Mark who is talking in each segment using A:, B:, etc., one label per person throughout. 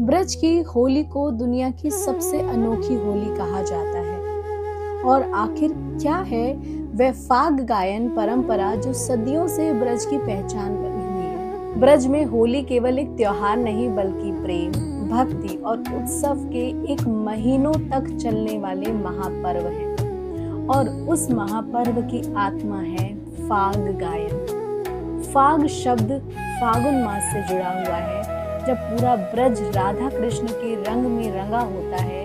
A: ब्रज की होली को दुनिया की सबसे अनोखी होली कहा जाता है। और आखिर क्या है वह फाग गायन परंपरा जो सदियों से ब्रज की पहचान बनी हुई है। ब्रज में होली केवल एक त्योहार नहीं बल्कि प्रेम, भक्ति और उत्सव के एक महीनों तक चलने वाले महापर्व है। और उस महापर्व की आत्मा है फाग गायन। फाग शब्द फागुन मास से जुड़ा हुआ है, जब पूरा ब्रज राधा कृष्ण के रंग में रंगा होता है।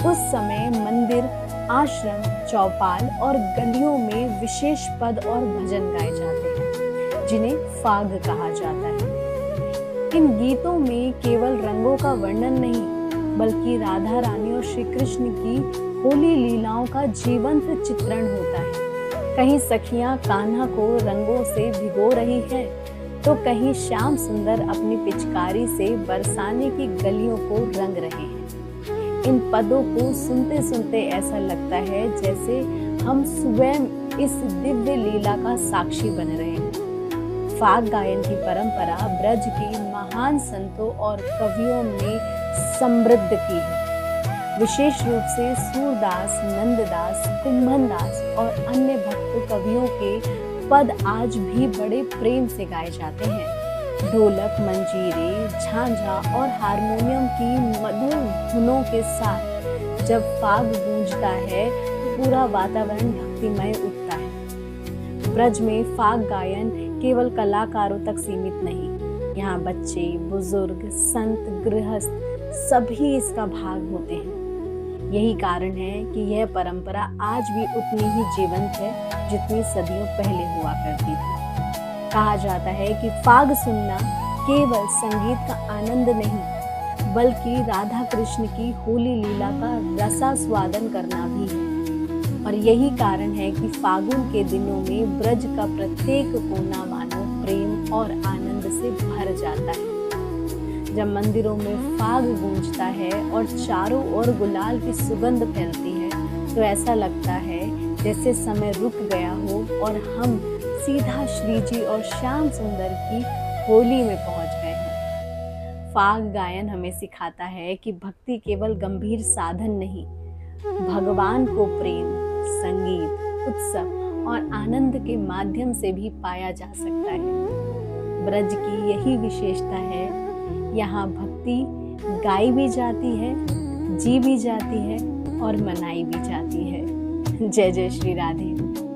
A: उस समय मंदिर, आश्रम, चौपाल और गलियों में विशेष पद और भजन गाए जाते हैं, जिन्हें फाग कहा जाता है। इन गीतों में केवल रंगों का वर्णन नहीं, बल्कि राधा रानी और श्री कृष्ण की होली लीलाओं का जीवंत चित्रण होता है। कहीं सखियां कान्हा को रंगों से भिगो रही हैं, तो कहीं श्याम सुंदर अपनी पिचकारी से बरसाने की गलियों को रंग रहे हैं। इन पदों को सुनते सुनते ऐसा लगता है जैसे हम स्वयं इस दिव्य लीला का साक्षी बन रहे हैं। फाग गायन की परंपरा ब्रज के महान संतों और कवियों ने समृद्ध की है। विशेष रूप से सूरदास, नंददास, कुंभनदास और अन्य भक्त कवियों के पद आज भी बड़े प्रेम से गाए जाते हैं। ढोलक, मंजीरे, झांझा और हारमोनियम की मधुर धुनों के साथ जब फाग गूंजता है तो पूरा वातावरण भक्तिमय उठता है। ब्रज में फाग गायन केवल कलाकारों तक सीमित नहीं, यहाँ बच्चे, बुजुर्ग, संत, गृहस्थ सभी इसका भाग होते हैं। यही कारण है कि यह परंपरा आज भी उतनी ही जीवंत है जितनी सदियों पहले हुआ करती थी। कहा जाता है कि फाग सुनना केवल संगीत का आनंद नहीं, बल्कि राधा कृष्ण की होली लीला का रसास्वादन करना भी है। और यही कारण है कि फागुन के दिनों में ब्रज का प्रत्येक कोना मानो प्रेम और आनंद से भर जाता है। जब मंदिरों में फाग गूंजता है और चारों ओर गुलाल की सुगंध फैलती है, तो ऐसा लगता है जैसे समय रुक गया हो और हम सीधा श्री जी और श्याम सुंदर की होली में पहुंच गए हैं। फाग गायन हमें सिखाता है कि भक्ति केवल गंभीर साधन नहीं, भगवान को प्रेम, संगीत, उत्सव और आनंद के माध्यम से भी पाया जा सकता है। ब्रज की यही विशेषता है, यहाँ भक्ति गाई भी जाती है, जी भी जाती है और मनाई भी जाती है। जय जय श्री राधे।